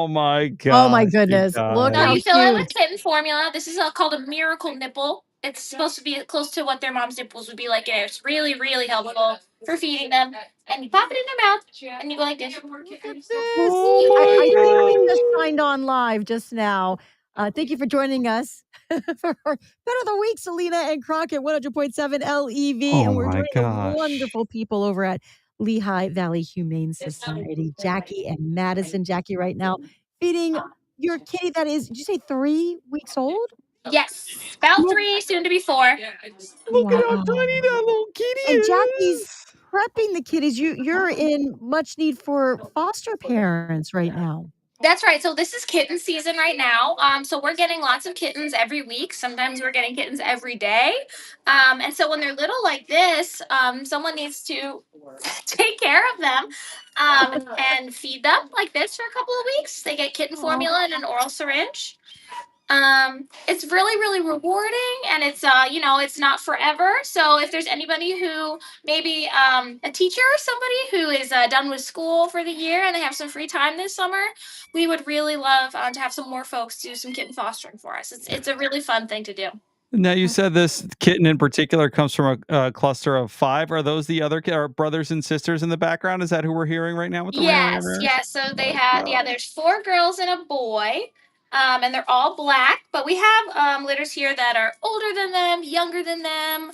Oh my Oh my gosh, you goodness. Look guys. So how you fill it with cute. kitten formula. This is called a miracle nipple. It's supposed to be close to what their mom's nipples would be like. And it's really, really helpful for feeding them. And you pop it in their mouth, and you go like this. Look at this. Oh I my think we gosh. just signed on live just now. Thank you for joining us for Pet of the Week, Selena and Crockett, 100.7 LEV. And Oh we're my joining the gosh. wonderful people over at Lehigh Valley Humane Society, Jackie and Madison. Jackie, right now, feeding your kitty that is, did you say 3 weeks old? Yes, about Look 3, soon to be 4. look at how Wow. tiny that little kitty And Jackie's is. prepping the kitties. You're in much need for foster parents right now. That's right. So this is kitten season right now. So we're getting lots of kittens every week. Sometimes we're getting kittens every day. And so when they're little like this, someone needs to take care of them and feed them like this for a couple of weeks. They get kitten Aw. formula and an oral syringe. It's really, really rewarding, and it's it's not forever. So if there's anybody who maybe a teacher or somebody who is done with school for the year and they have some free time this summer, we would really love to have some more folks do some kitten fostering for us. It's a really fun thing to do. Now you said this kitten in particular comes from a cluster of 5. Are those the other our brothers and sisters in the background? Is that who we're hearing right now with the Yes, rare? yes. So Oh they my had, yeah, god. there's 4 girls and a boy, and they're all black. But we have litters here that are older than them, younger than them,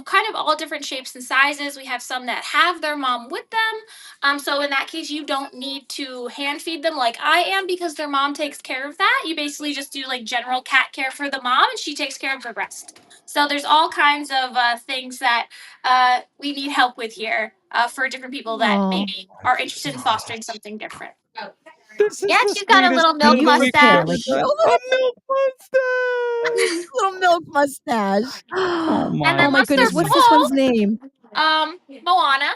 kind of all different shapes and sizes. We have some that have their mom with them. So in that case, you don't need to hand feed them like I am because their mom takes care of that. You basically just do like general cat care for the mom, and she takes care of the rest. So there's all kinds of things that we need help with here for different people that Oh, maybe are interested in God. fostering something different. This is Yeah, the she's got a sweetest little pet milk of the beautiful week we've tail. ever Like, mustache. done. oh, A look at milk that mustache. little milk mustache. Oh And my Oh then my once they're goodness. What's this goodness. one's full, name? Moana.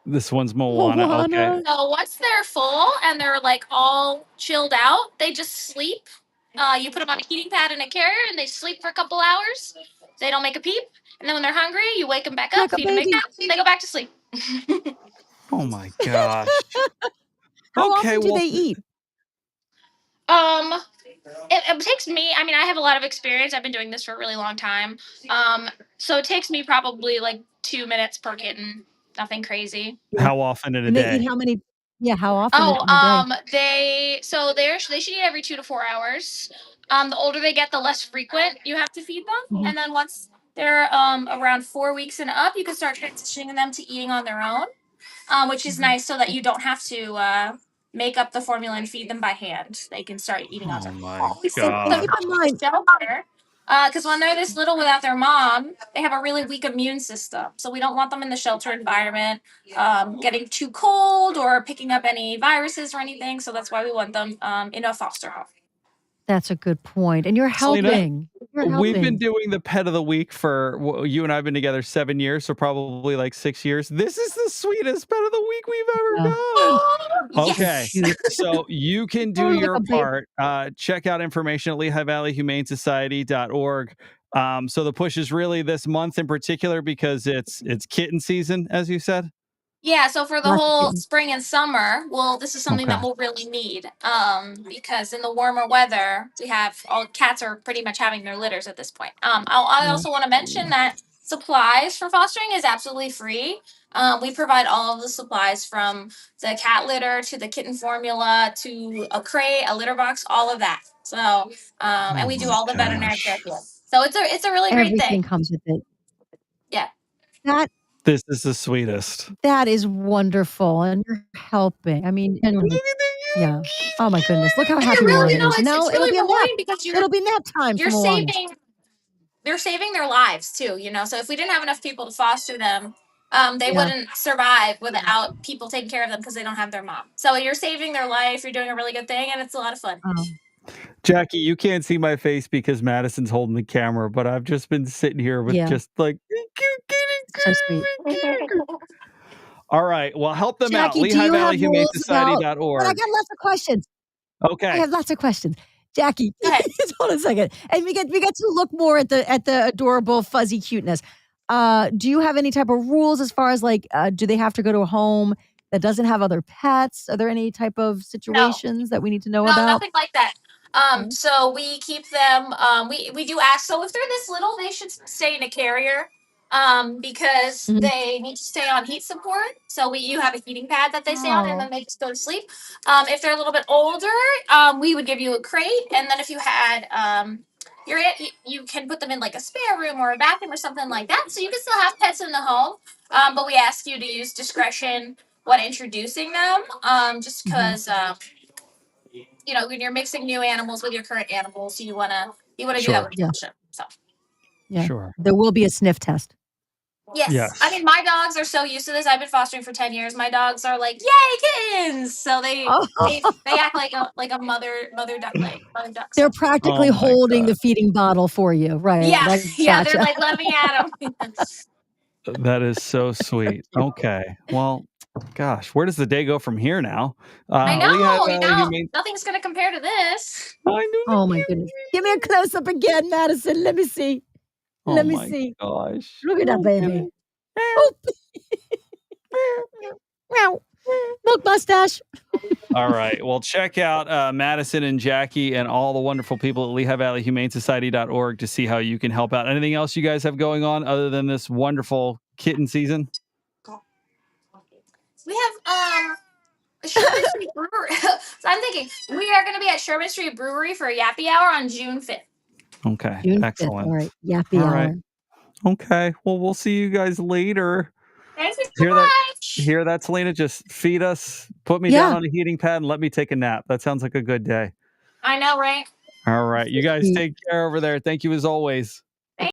This one's Moana. Okay. Moana. So once they're full and they're like all chilled out, they just sleep. You put them on a heating pad in a carrier and they sleep for a couple hours. They don't make a peep. And then when they're hungry, you wake them back up, Like a feed them baby. again, and they go back to sleep. Oh my gosh. How Okay, often do well, they eat? Um, it takes me. I mean, I have a lot of experience. I've been doing this for a really long time. So it takes me probably like 2 minutes per kitten. Nothing crazy. Yeah. how often in a And they eat day? how many? Yeah, how often Oh, in a day? they should eat every 2 to 4 hours. The older they get, the less frequent you have to feed them. Mhm. And then once they're around 4 weeks and up, you can start transitioning them to eating on their own, which is Mhm. nice so that you don't have to make up the formula and feed them by hand. They can start eating on Oh their own. my We send And them keep god. in to the mind, shelter because when they're this little without their mom, they have a really weak immune system. So we don't want them in the shelter environment, getting too cold or picking up any viruses or anything. So that's why we want them in a foster home. that's a good point. And you're Selena, helping. You're we've been helping. doing the pet of the week for you and I've been together 7 years, so probably like 6 years. This is the sweetest pet of the week we've Yeah. ever done. Oh, So Okay. yes. cute. So you can do Oh, like your a baby. part. Check out information at Lehigh Valley Humane Society.org. So the push is really this month in particular because it's kitten season, as you said. Yeah, so for the Lots of whole kittens. spring and summer, well, this is something that Okay. we'll really need. Because in the warmer weather, we have all cats are pretty much having their litters at this point. I Yeah. also want to mention that supplies for fostering is absolutely free. We provide all of the supplies from the cat litter to the kitten formula to a crate, a litter box, all of that. So, and Oh we do my all the veterinary care gosh. here. So it's a really great Everything thing. comes with it. Yeah. That This is the sweetest. that is wonderful. And you're helping. I mean, genuinely. Look at the Yeah. Oh my goodness. Look how And you're happy really, Moana is. Now it's it'll really be a nap. rewarding because It'll be nap time for you're Moana. saving they're saving their lives too, so if we didn't have enough people to foster them, they Yeah. wouldn't survive without people taking care of them because they don't have their mom. So you're saving their life, you're doing a really good thing, and it's a lot of fun. Um, Jackie, you can't see my face because Madison's holding the camera, but I've just been sitting here with yeah. just like So sweet. all right. Well, help them out. Jackie, do Lehigh you Valley have Humane rules about, but I Society.org. got lots of questions. I Okay. have lots of questions. Jackie, Go ahead. just hold on a second. And we get to look more at the adorable fuzzy cuteness. Do you have any type of rules as far as like do they have to go to a home that doesn't have other pets? Are there any type of No. situations that we need to know No, about? nothing like that. No? So we keep them. We do ask. So if they're this little, they should stay in a carrier. Because Mhm. they need to stay on heat support. So you have a heating pad that they stay on, and Oh. then they just go to sleep. If they're a little bit older, we would give you a crate, and then if you had you can put them in like a spare room or a bathroom or something like that. So you can still have pets in the home. But we ask you to use discretion when introducing them. Just Mhm. because when you're mixing new animals with your current animals, you wanna do that Sure. with Yeah, caution. So yeah. Sure. There will be a sniff test. yes, I Yes. mean my dogs are so used to this. I've been fostering for 10 years. My dogs are like, "Yay, kittens!" So they Oh, they they act like a mother duckling, mother duck. they're So practically Oh my holding the god. feeding bottle for you, right? yeah, I yeah, they're gotcha. like, "Let me at them." That is so sweet. Cute. Okay. Well, gosh, where does the day go from here now? I Lehigh know, Valley Humane. nothing's gonna compare to this. I knew Oh my goodness. Give me a close up again, Madison. Let me see. Oh Let me my see. gosh. Look at that Oh, baby. goodness. Oh, meow. Milk mustache. All right. Well, check out Madison and Jackie and all the wonderful people at Lehigh Valley Humane Society.org to see how you can help out. Anything else you guys have going on other than this wonderful kitten season? We have Sherman Street Brewery. So I'm thinking we are going to be at Sherman Street Brewery for a Yappy Hour on June 5th. Okay. June 5th. All Excellent. right. Yappy All right. hour. Okay. Well, we'll see you guys later. Thank you so Hear that? much. Hear that, Selena? Just feed us, put me down Yeah. on a heating pad, and let me take a nap. That sounds like a good day. I know, right? All right. You guys Sweet. take care over there. Thank you as always.